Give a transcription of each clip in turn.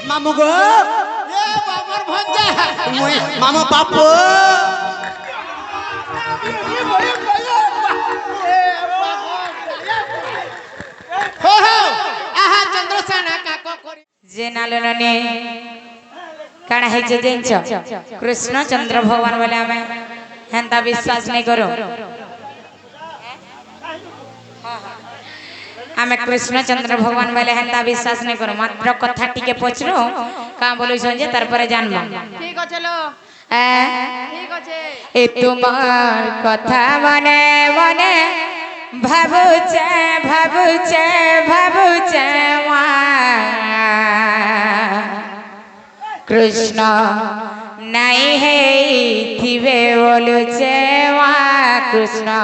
मामू गो ये बाबर भंजा मामा बापू हो आहा चंद्रसेना काको करी जे नालने काना है जे जेंच कृष्ण चंद्र भगवान बोले हमें हेंता विश्वास नहीं करो आमे कृष्ण चंद्र भगवान बोले हेंता विश्वास नहीं करो मात्र कथा टिके पचरो का बोलु संजे तार परे जानबो ठीक আছে লো ठीक আছে ए तुम्हार कथा मने मने भाबुचे भाबुचे भाबुचे कृष्ण नहीं है थिवे बोलुचे कृष्ण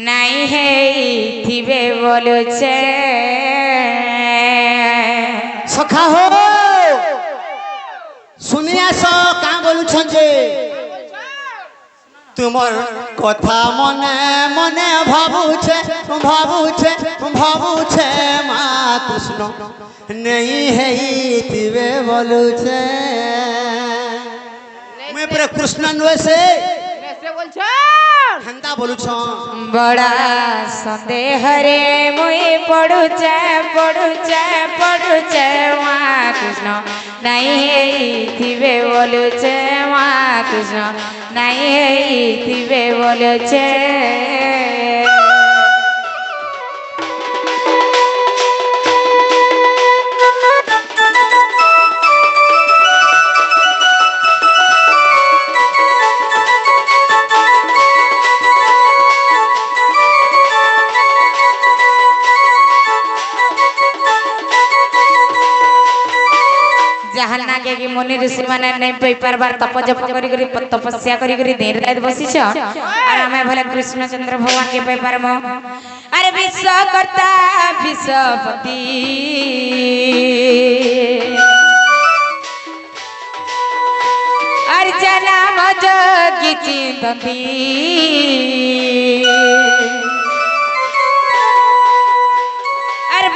नहीं है थिवे बोलुचे सखा हो सुनिया सो का बोलु छजे तुमर कथा मने मने भाबुछे भाबुछे भाबुछे माँ कृष्ण नहीं है तिवे बोलुछे मैं पूरा कृष्ण वैसे कैसे बोलছো हंता बोलुछो बड़ा संदेह रे मुई पड़ुचे पड़ुचे पड़ुचे माँ कृष्ण नहीं है थिवे बोलुचे माँ कृष्ण नहीं है थिवे बोलुचे जहाना के कि मुनि ऋषि माने नहीं पई परबार तप जप करी करी तपस्या करी करी देर रात बसिछ और हमें भले कृष्ण चंद्र भगवान के पई परम अरे विश्वकर्ता विश्वपति अर्चना मजगी चिंतती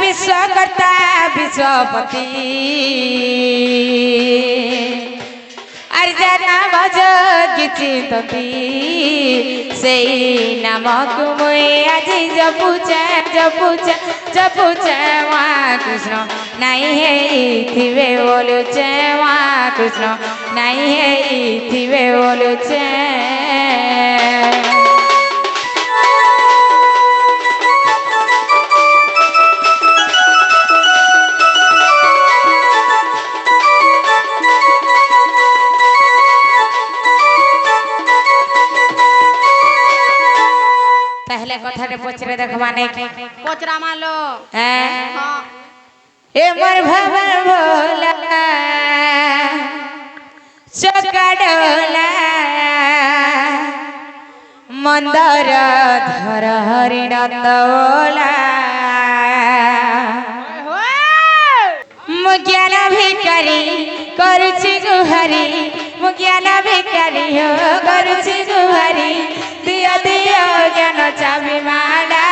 विश्वकर्ता विश्वपति अर्जना भजगी चिंतती से नामक मुई आज जपुचे जपुचे जपुचे माँ कृष्ण नहीं है थिवे बोलुचे माँ कृष्ण नहीं है थिवे बोलुचे पहले कथा रे पचरे देखबा नहीं पोचरा मालो हैं हां ए मोर भवर भोला चकाडोला मंदर धर हरि नंदोला मुज्ञान भिकारी करुछि गुहारी मुज्ञान भिकारी हो करुछि गुहारी दियो दियो ज्ञान चाबी माला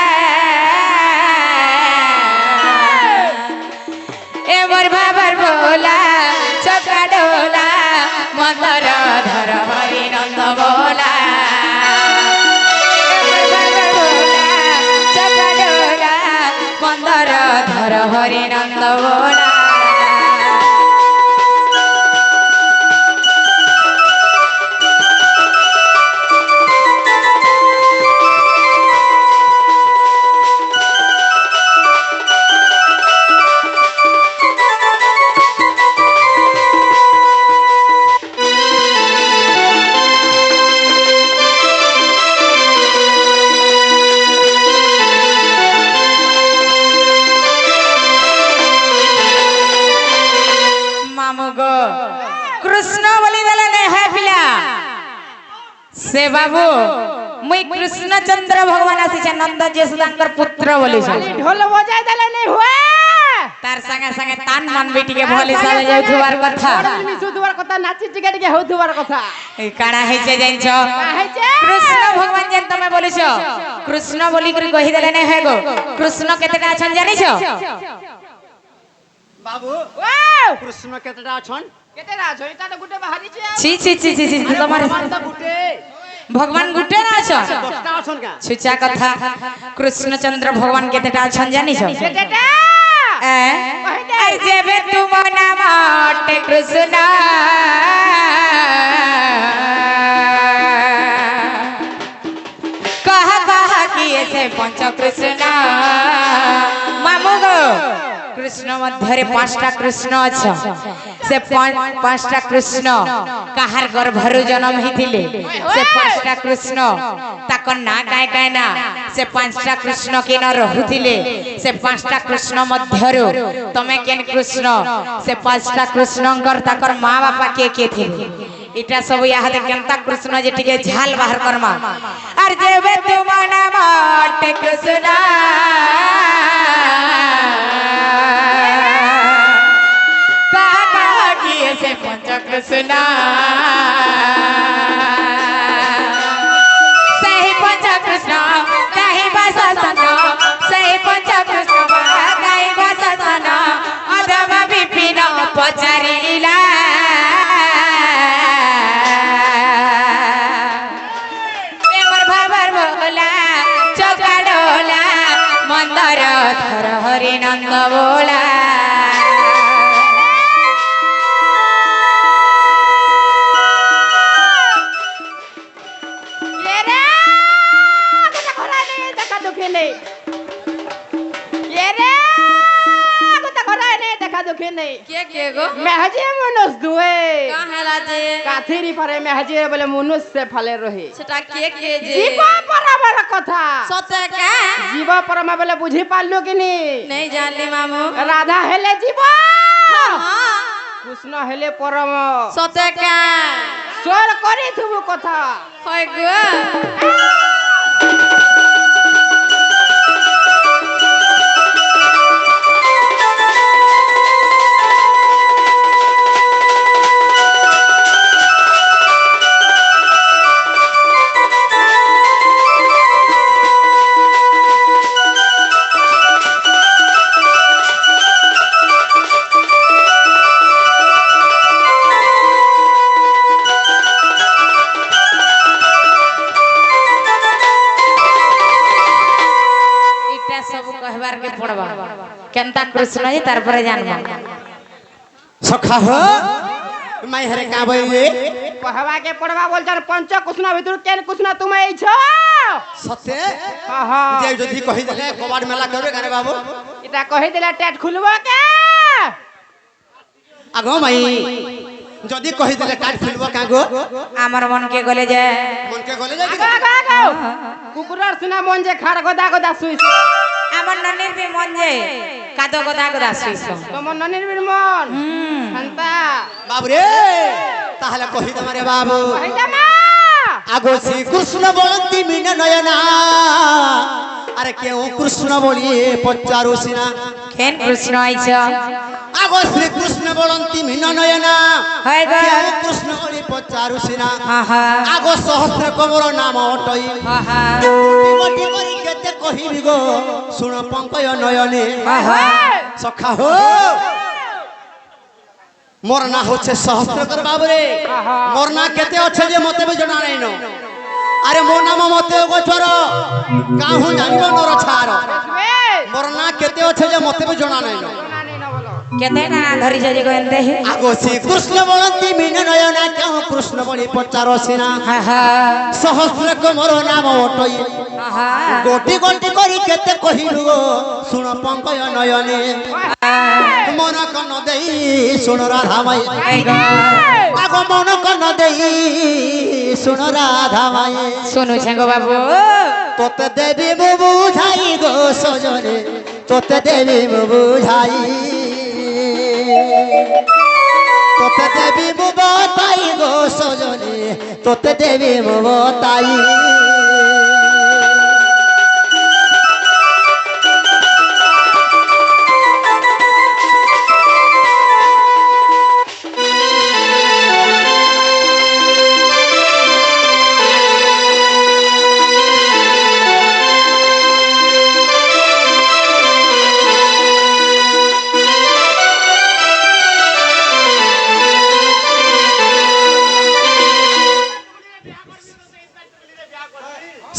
ए मोर बाबर भोला चकाडोला मंदर धर हरि नंद बोला चकाडोला मंदर धर हरि नंद बोला कृष्ण बोली देले नहीं है पिला से बाबू मुई कृष्ण चंद्र भगवान आसी नंद जसोदांकर पुत्र बोली ढोल बजाय देले नहीं हुआ तार संगे संगे तान मन बेटी के भोले सब जाउथुवार कथा सुधुवार कथा नाची टिके टिके होथुवार कथा ए काना हेचे जाइछो कृष्ण भगवान जेन तमे बोलिछो कृष्ण बोली करी कहि देले नहीं है गो कृष्ण केतेटा अछन जानिछो বাবু ও কৃষ্ণ কেতটা অছন কেতে রাছ এটা তো গুটে বাহারিছে ছি ছি ছি ছি ছি তোমার ভগবান গুটে ভগবান গুটে না আছো দশটা অছন কা সুচা কথা কৃষ্ণচন্দ্র ভগবান কেতেটা আছেন জানিছ কেতেটা আর যেবে তুম নাম কৃষ্ণ कहा कहा किए से पंच कृष्ण मामू गो कृष्ण मध्य पांचटा कृष्ण अच्छा से पांचटा कृष्ण कहार गर्भरु जन्म हिथिले से पांचटा कृष्ण ताको ना गाय गाय ना से पांचटा कृष्ण के न रहुथिले से पांचटा कृष्ण मध्यरु तमे केन कृष्ण से पांचटा कृष्णंकर ताकर मां बापा के थिले इटा सब यहाँ दे केनता कृष्ण जे टिके झाल बाहर करमा और जेबे तुम नाम कृष्ण कहा कहा किए से पंच कृष्ण सही पंच कृष्ण कहीं बसा सना सही पंच कृष्ण कहीं बसा सना अधम विपिन पचारिला मंदर थर हरि नंद बोला ये रे कुछ खरा नहीं देखा दुखी नहीं ये रे कुछ खरा नहीं देखा दुखी नहीं के गो मेहजे मनुष्य दुए कहाला जे काथिरी पारे मेहजे बोले मनुष्य से फले रही সেটা কে যে जीव पराबर कथा সতে কা जीव परमा बोले बुझी पालू कि नहीं नहीं जानली मामू राधा हेले जीव हां कृष्ण हेले परम সতে কা स्वर करी थुबु कथा হয় গো केनता कृष्ण जी तार पर जानबा सखा हो मैं हरे का बइले कहवा के पड़वा बोलछन पंच कृष्ण भितर केन कृष्ण तुम एई छ सत्य हां हां जे जदी कहि देले कबाड़ मेला करबे गाने बाबू इटा कहि देला टेट खुलबो के आगो मई जदी कहि देले टाट खुलबो कागो हमर मन के गले जे मन के गले जाय आगा आगा कुकुरर सुना मन जे खार गदा गदा सुइस আমার ননির বি মন যে কাদো গদা গদা শুইছ তোমার ননির বীর মন শান্তা बाबू रे ताहले कहि दे मारे बाबू কই জামা आगो श्री कृष्ण बोलती मीन नयना अरे क्यों कृष्ण बोलिए पचारो सिना কেন কৃষ্ণ আইছ आगो श्री कृष्ण बोलती मीन नयना হয় গো क्यों कृष्ण बोली पचारो सिना आहा आगो सहस्र कमर नाम अटई आहा मोटी करी केते कहिबी गो सुन पंकय नयने आहा सखा हो मोर ना होछे सहस्त्रकर बाबू रे मोर ना केते अच्छे जे मते भी जणा नै न अरे मोर नाम मते गोचर काहू जानिबो नर छार मोर ना केते अच्छे जे मते भी जणा नै न কেতে না ধরি যে গোয়েন্দে आगो श्री कृष्ण बोलती मीन नयना क्यों कृष्ण बोली पचार सिना आहा सहस्र कमर नाम अटई आहा गोटी गोटी करी केते कहिलु गो सुन पंकय नयने मन कन देई सुन राधा माई হয় গো आगो मन कन देई सुन राधा माई শুনু সাঙ্গ বাবু तोते देवी मु बुझाई गो सजने तोते देवी मु बुझाई तोते देवी मु बताई गो सजने तोते देवी मु बताई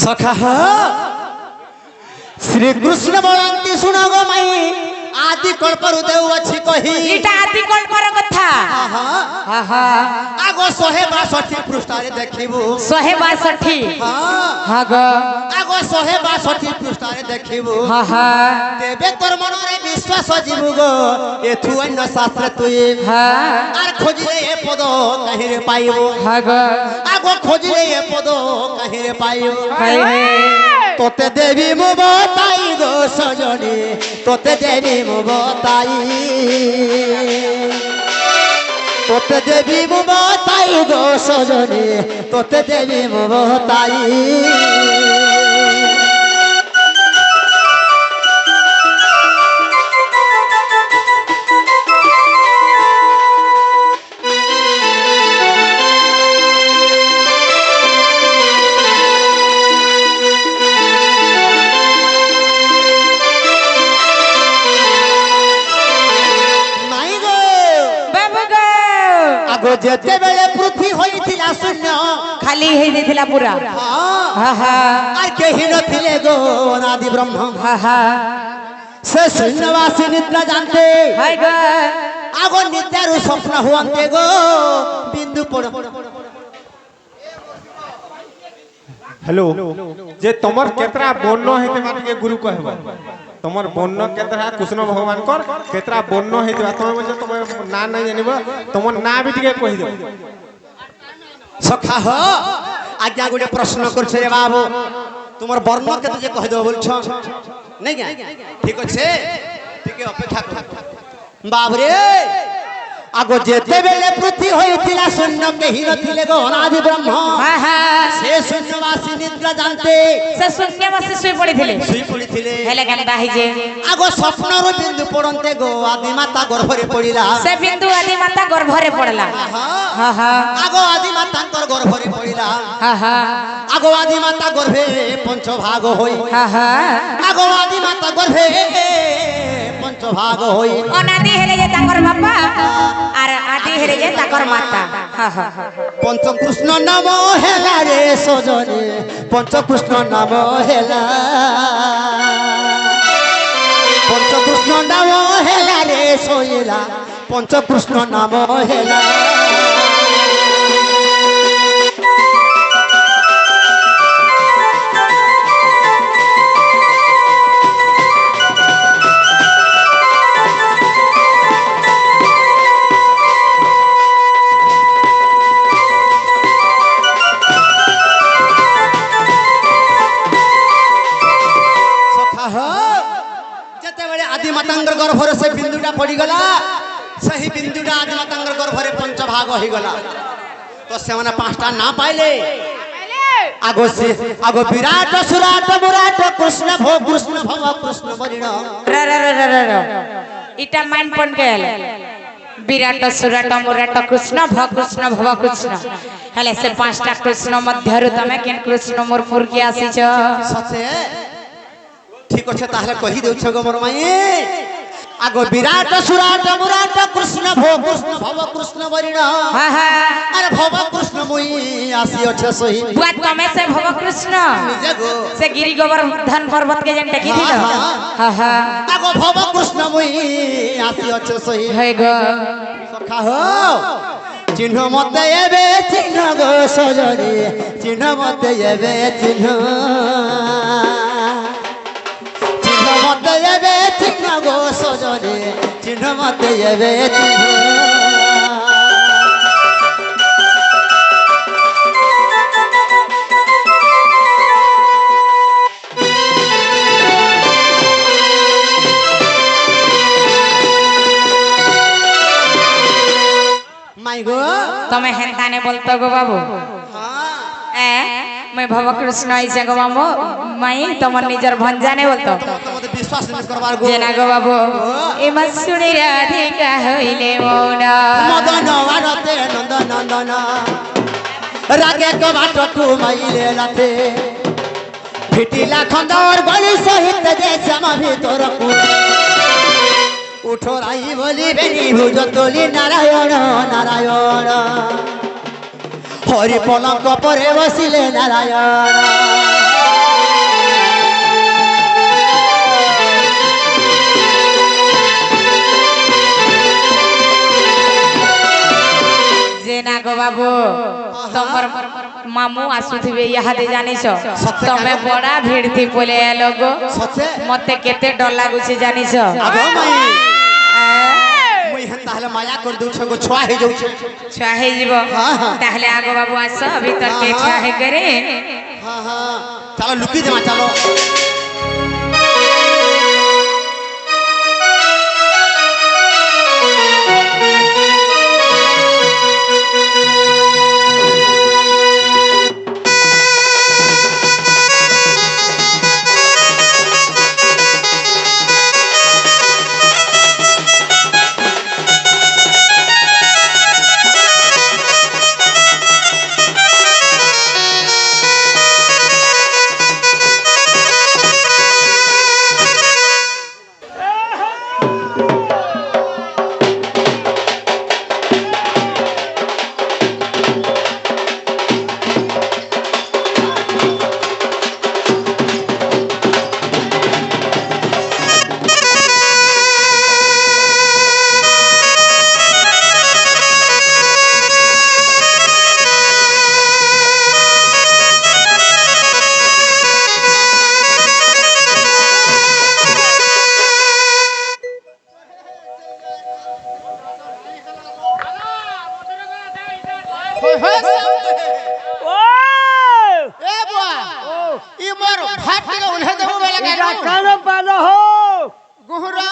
সখা শ্রীকৃষ্ণ বলন্তি শুণ গো মাই আদি কল্পরু দেউ আছে কহি এটা আদি কল্পর কথা আগো 162 পৃষ্ঠারে দেখিবু 162 হ্যাঁ গো আগো 162 পৃষ্ঠারে দেখিবু তেবে তোর মনরে বিশ্বাস জিবু গো এথু অন্য শাস্ত্র তুই আর খোঁজিলে এ পদ কাহিরে পাইবু আগো খোঁজিলে এ পদ কাহিরে পাইবু তোতে দেবী মো বতাই গো সজনী তোতে দেবী মো বতাই তোতে দেবী মো বতাই গো সজনী তোতে দেবী মো বতাই আগো যেতে বেলে পৃথিবী হইছিলা শূন্য খালি হই দিছিলা পুরা আর কেহি নথিলে গো অনাদি ব্রহ্ম সে শূন্যবাসী নিদ্রা জানতে আগো নিদ্রার স্বপ্ন হুয়ান্তে গো বিন্দু পড় हेलो जे तमर केतरा बन्न हेते माटे गुरु कहबा तमर बन्न केतरा कृष्ण भगवान कर केतरा बन्न हेते तमे बजे तमे ना नै जानिबो तमर ना भी टिके कहि दे सखा हो आज्ञा गुडे प्रश्न करछे रे बाबू तुमर बर्ण केते जे कहि दो बोलछ नै क्या ठीक আছে ठीक अपेक्षा कर बाबू रे আগো যেতে বেলে পৃথিবী হইছিলা শূন্য কেহি নথিলে গো অনাদি ব্রহ্ম সে শূন্যবাসী নিদ্রা জানতে সে শূন্যবাসী শুই পড়িছিলে হেলে কেনটা হইছে আগো স্বপ্নর বিন্দু পড়ন্তে গো আদি মাতা গর্ভরে পড়িলা সে বিন্দু আদি মাতা গর্ভরে পড়লা আগো আদি মাতাঙ্কর গর্ভরে পড়িলা আগো আদি মাতা গর্ভে পঞ্চভাগ হই আগো আদি মাতা গর্ভে পঞ্চভাগ হই অনাদি হেলে যে তাকর বাবা আর আদি হেলে যে তাকর মাতা পঞ্চকৃষ্ণ নাম হেলা রে সজনে পঞ্চকৃষ্ণ নাম হেলা পঞ্চকৃষ্ণ নাম হেলা রে সইলা পঞ্চকৃষ্ণ নাম হেলা आदि मातांगर गर्भरे से बिंदुटा पड़ी गला सही बिंदुटा आदि मातांगर गर्भरे पंचभाग हो गला तो से माने पांचटा ना पाइले आगो से आगो विराट सुराट मुराट कृष्ण भव कृष्ण बरिण रे इटा माइन पन गेल विराट सुराट मुराट कृष्ण भव कृष्ण हेले से पांचटा कृष्ण मध्यरु तमे केन कृष्ण मोर मुर्गी आसी छ सचे ठीक अच्छे ताहले कहि देउ छ गो मोर माई आगो विराट सुराट मुराट कृष्ण भव कृष्ण बरिण अरे भव कृष्ण मुई आसी अच्छे सही बुआ तमे से भव कृष्ण निजे गो से गिरी गोवर्धन पर्वत के जन देखि दिल आगो भव कृष्ण मुई आसी अच्छे सही है गो सखा हो चिन्ह मते एबे चिन्ह गो सजनी चिन्ह मते एबे चिन्ह मते एबे चिन्ह गो सजनी चिन्ह मते एबे चिन्ह माई गो तमे हेंता ने बोलतो गो बाबू मैं भव कृष्ण ऐसे गो मामो माई तमर निजर भंजा ने बोलतो मते विश्वास नहीं करबार गो जेना गो बाबू ए मसुणी राधिका होइले मौना मदन वारते नंद नंदन रागे को बाटो तू माइले लाते फिटिला खंदर गली सहित जे श्यामा भीतर को उठो राई बोली बेनी भुज तोली नारायण नारायण हरि पलंक परे बसिले नारायण গো বাবু তোমার মামু আসুথিবে ইহাদে জানিছ সত্যি তুমি কাকা? বড়া ভিড় থি পলে আলো গো সত্যি মতে কেতে ডর লাগুছে জানিছ আগে মাই মুই হেন তাহলে মায়া করে দউছ গো ছুয়া হই যাউছে ছুয়া হয়ে যাব হ্যাঁ, হ্যাঁ। তাহলে আগো বাবু আস ভিতর কে হ্যাঁ, ছুয়া হ্যাঁ। হয়ে করে हां हां चलो लुकी जमा चलो ए बुआ ई मोर भात के उन्हे देबो वाला এটা गाड़ी কানো পানো হো गुहरा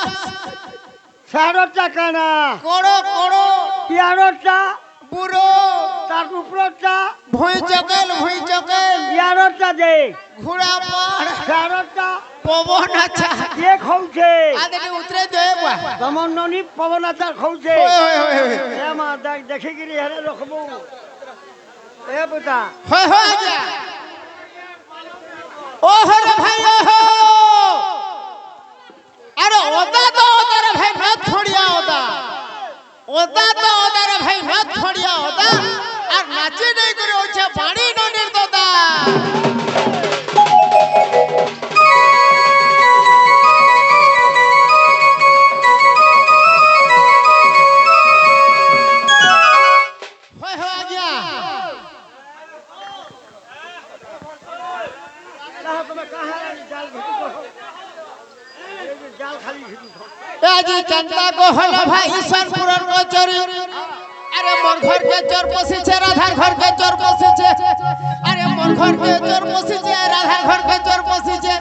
সারটা কানা कोड़ो कोड़ो পিয়ারটা बुरो তার উপরটা भुई चकेल পিয়ারটা দে घोड़ा पार সারটা पवन अच्छा কে খৌছে आदे उतरे दे बुआ তোমার ননি পবনাচার খৌছে होय होय होय এ মা দেখ দেখি গিরি হেরে রখবো এ বুতা होय होय आजा ओ हो रे भाई ओ हो अरे ओदा तो ओदा रे भाई न छोड़िया ओदा ओदा तो ओदा रे भाई न छोड़िया ओदा और नाची नहीं करे ओछे पानी न निर्दोदा होय होय आजा তুমি কাহা জাল ঘুটি করো এই যে জাল খালি ঘুটি করো আজি চন্দ্রা को हलो भाई ईश्वर पुरन को चोरी अरे मोर घर के चोर पसीछे राधा घर के चोर पसीछे अरे मोर घर के चोर पसीछे राधा घर के चोर पसीछे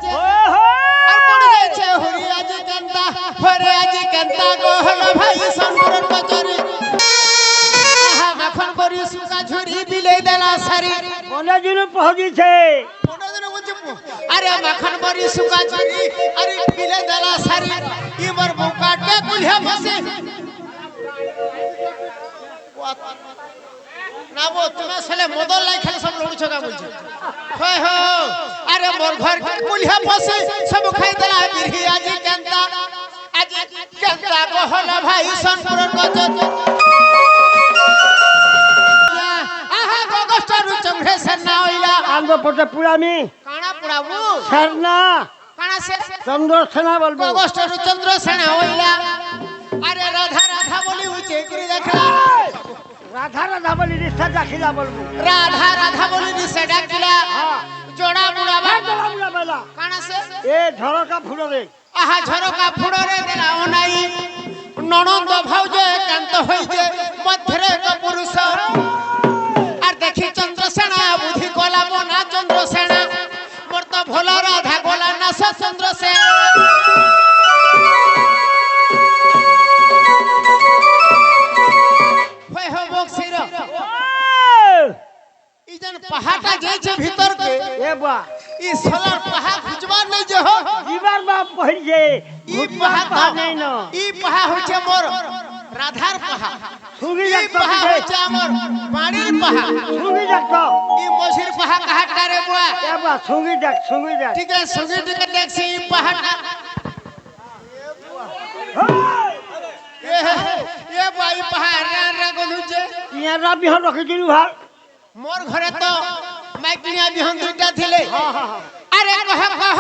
और पड़ गई छे हुरी আজি चंदा हरे আজি कंता को हलो भाई ईश्वर पुरन को चोरी आहा मखन करी सुका झुरी बिले देला सारी কোনে দিন পহদিছে अरे मखन बरी सुका चोरी अरे बिले देला सारी ई मोर मुका के कुल्हे फसे ना वो तुम्हें साले मोदल लाई खाली सब लोग छका बोलछे होय हो अरे मोर घर के कुल्हे फसे सब खाई देला बिरही आजी कंता को हलो भाई सोनपुरन को चोरी आहा गोगस्टर चमड़े से ना होइला আন্দো পটে পুরামি काना पुराबू সারনা काना से চন্দ্র সেনা বলবো गोगस्टर चंद्र सेना होइला अरे राधा राधा बोली उचे करी देखला রাধা রাধা বলি রিস্তা দাখিলা বলবো राधा राधा बोली नि से डाकिला जोड़ा बुड़ा बा বেলা বেলা বেলা काना से এ ঝরকা ফুড়ে রে आहा झरोका फुड़रे देला ओनाई ननंद भाउजे कांत होइजे मध्यरे का पुरुष আর দেখি চন্দ্রসেনা বুদ্ধি কলা বনা চন্দ্রসেনা মোর তো ভোলা রাধা গোলা না চন্দ্রসেনা হই হো বক্সির ই যেন পাহাটা যাইছে ভিতর কে এ বা ই সোলার পাহা খুঁজবার নাই যে হো দিবার বাপ পড়ছে ই পাহা নেই না ই পাহা হইছে মোর রাধার পাহা সুগি ই যাক পাহা হইছে আমার বাড়ির পাহা সুগি যাক ই মশির পাহা কাহাটা রে বুয়া এ বা সুগি যাক ঠিক আছে সঙ্গে থেকে দেখছি ই পাহাটা এ ভাই পাহাড় রা গলুছে ইয়ারা বিহন রখি দিলু ভাল মোর ঘরে তো মাইকিনিয়া বিহন দুইটা থিলে আরে কহ রে কহ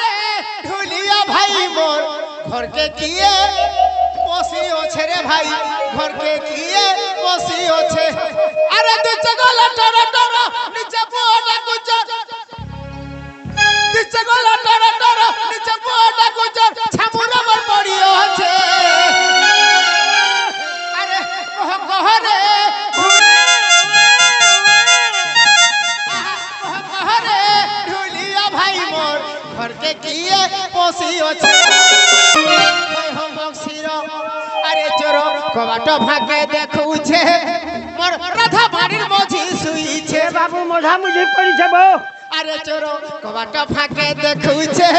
রে ঢুলিয়া ভাই মোর ঘর के किए पोसी ओछे रे भाई घर के किए पोसी ओछे अरे दिचे गला टरा टरा नीचे पोटा कुछ दिचे गला टरा टरा नीचे पोटा कुछ छामुरा मर पड़ी ओछे अरे कह रे ढुलिया भाई मोर घर के किए पोसी ओछे हम बक्सीरो अरे चोरो कबाट भागे देखुछे मोर राधा बाड़ीर मझी सुईछे बाबू मोधा मुझे पड़ी छबो अरे चोरो कबाट भागे देखुछे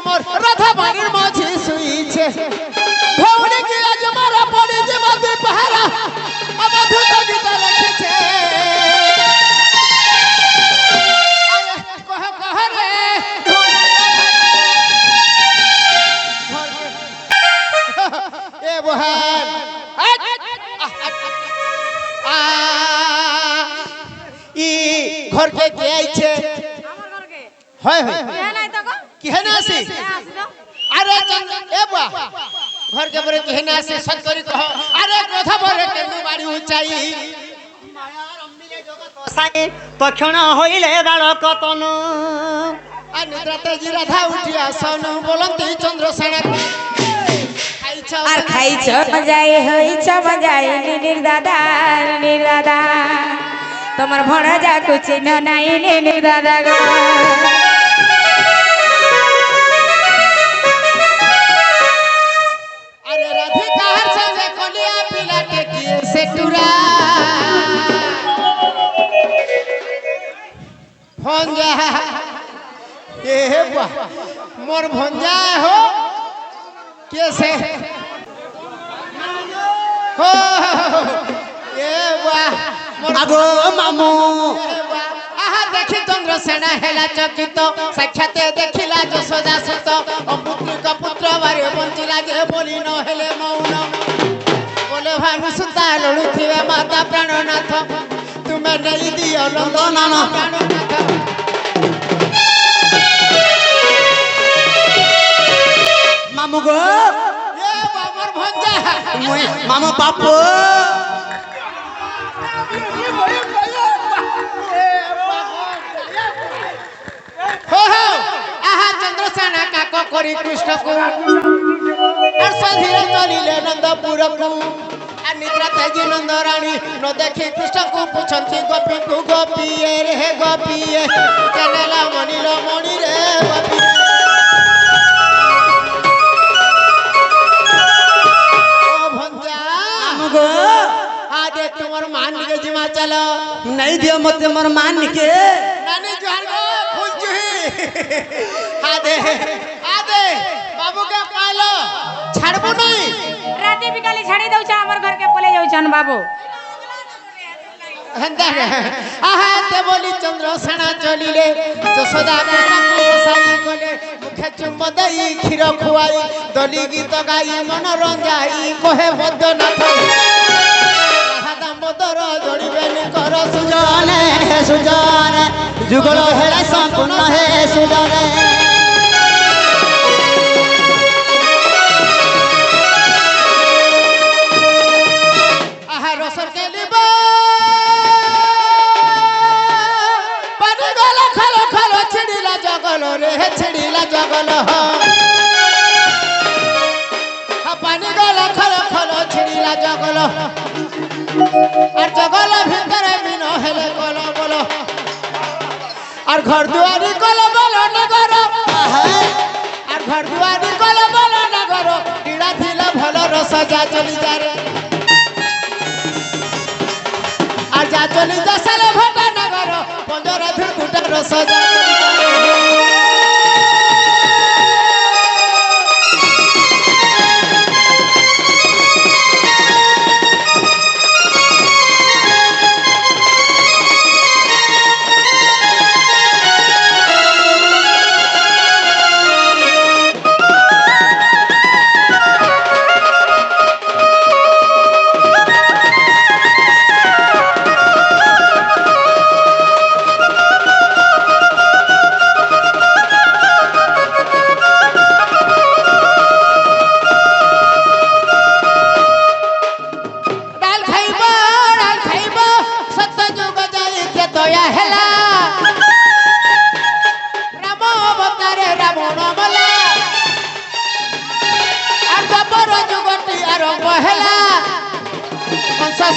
मोर राधा बाड़ीर मझी सुईछे भौनी की आज मारा पड़ी जे बादी पहारा अब अधूत गीत लिखिछे अरे कह रे ए बहन ई घर के आई छे হয় হয় কি है ना सी अरे ए बा घर के बरे की है ना सी सत करी कहो अरे कथा बरे केनु बाड़ी ऊंचाई मायार अम्मीले जगत साई तक्षण होइले बालक तनु अनिद्रते जी राधा उठिया सन बोलंती चंद्रसेना আর খাইছ মজাই হইছ মজাই নির দাদা তোমার ভড়া যা কুচিন নাই নির দাদা গো अरे राधिकार संगे कोलिया पिला के किए से टुरा भंजा ए बा मोर भंजा हो कैसे हो ए बा मोर আগো মামু आहा देखी चंद्रसेना हेला चकित साक्षात देखिला यशोदा सुत अपुत्रिक पुत्र बारे बंचिला जे बोली न हेले मौन बोले भानु सुता लड़ुथिवे माता प्राणनाथ तुम्हें नहीं दियो नंदन प्राणनाथ মামু গো ए बाबर भंजा মামু বাপু हो आहा चंद्रसेना काको करी कृष्ण को और सधीरे चलिले नंदपुर को आ निद्रा तेजी नंद रानी न देखी कृष्ण को पूछंती गोपी को गोपी रे गोपी केनेला मणिलो मणि रे गोपी ओ भंजा মামু গো आ देख तुम्हार मान के जिमा चलो नहीं दियो मते मोर मान के नानी जोहार गो फूल जुही आदे बाबू के पालो छाड़बो नहीं রাতে বিকালে ছাড়ি দউছ আমার ঘর কে পলে যাউছন বাবু हंदा आहा ते बोली चंद्रसेना चलिले यशोदा कृष्ण को बसाई गले मुखे चुम्ब देई खीर खुआई दली गीत गाई मन रंजाई कहे बद्यनाथ राधा दामोदर जोड़िबेनी कर সুজনে হে সুজনে যুগল হেলে সম্পূর্ণ হে সুজনে आहा रसर के लिबा पानी गला खलो खलो छिड़ीला जगल रे छिड़ीला जगल हा पानी गला खलो खलो छिड़ीला जगल और जगल भीतर बिन हेले गल बोलो और घर दुआरी गल बोलो नगर और घर दुआरी गल बोलो नगर कीड़ा थिला भलो रस जा चली जा रे और जा चली जा साले भटा नगर पंजरा धुर गुटा रस जा चली जा रे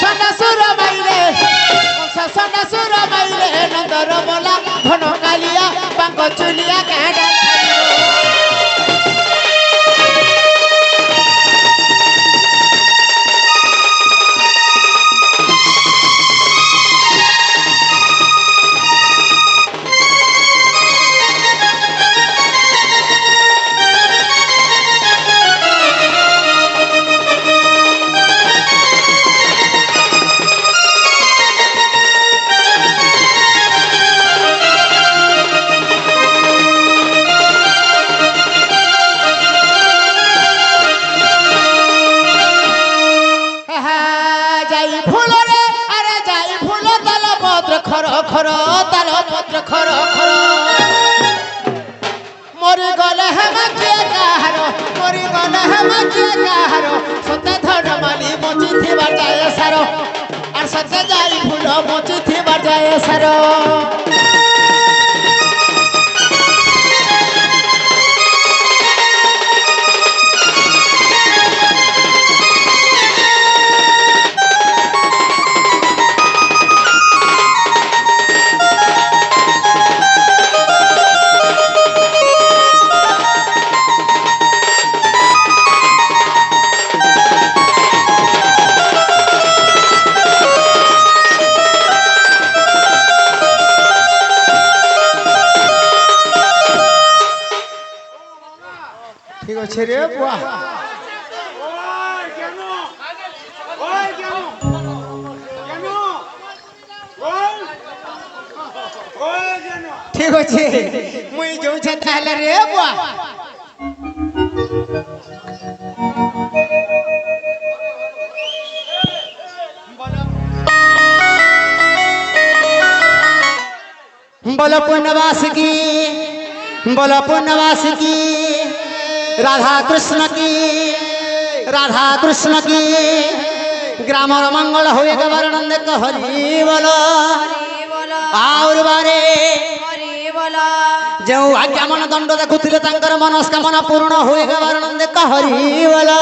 सुर माइले सुर माइले नंदर बोला घन कालिया पांग चुलिया कांडा खर ताल पत्र खर खर मरी गले हम किए काहार मरी गले हम किए काहार सते धन मानी बची थिबा जाए सार और सते जाई फूल बची थिबा जाए सार ঠিক আছে রে বুয়া ঠিক আছে মুই যাউছে তাহলে রে বুয়া बोलो पुण्यवास की बोलो पुण्यवास की राधा कृष्ण की राधा कृष्ण की ग्रामर मंगल हुए के वर्णन देख हरि बोलो और बारे जो आज्ञा मन दंड देखुले मनस्कामना पूर्ण हुए के वर्णन देख हरि बोलो